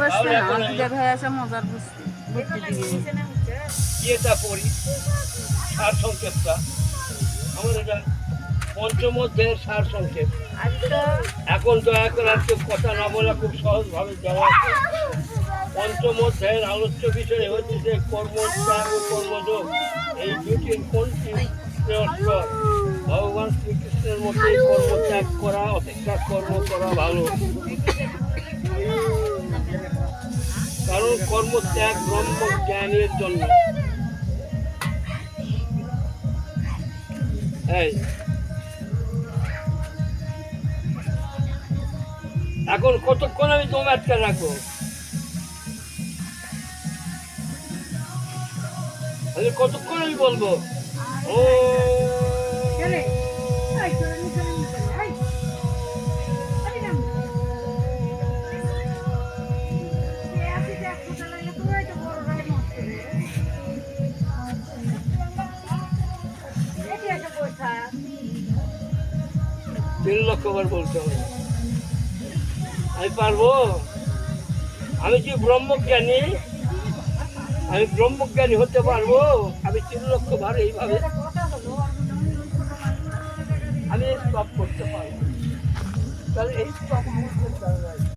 বসবে না, দুটা ভাই আছে মজার বসতে ঘুরতে দিবে। ইয়েটা পড়ি সার সংক্ষেপটা আমার এটা পঞ্চম অধ্যায়ের সার সংক্ষেপ। এখন দয়া করে আজকে কথা না বলা খুব সহজভাবে দেওয়া আছে। পঞ্চম অধ্যায়ের আলোচ্য বিষয় হচ্ছে যে কর্মত্যাগ ও কর্মযোগ, এই দুটির কোনটি শ্রেয়স্কর। ভগবান শ্রীকৃষ্ণের মধ্যে কর্মত্যাগ করা অপেক্ষা কর্ম করা ভালো, কারণ কর্মত্যাগ ব্রহ্ম জ্ঞানের জন্য। এখন কতক্ষণ আমি দম আটকা রাখবো? কতক্ষণ আমি বলবো? ও তিন লক্ষ বার বলতে হবে। আমি পারবো? আমি কি ব্রহ্মজ্ঞানী? আমি ব্রহ্মজ্ঞানী হতে পারবো? আমি 3 লক্ষ বার এইভাবে আমি স্টপ করতে পারবো? তাহলে এই স্টপ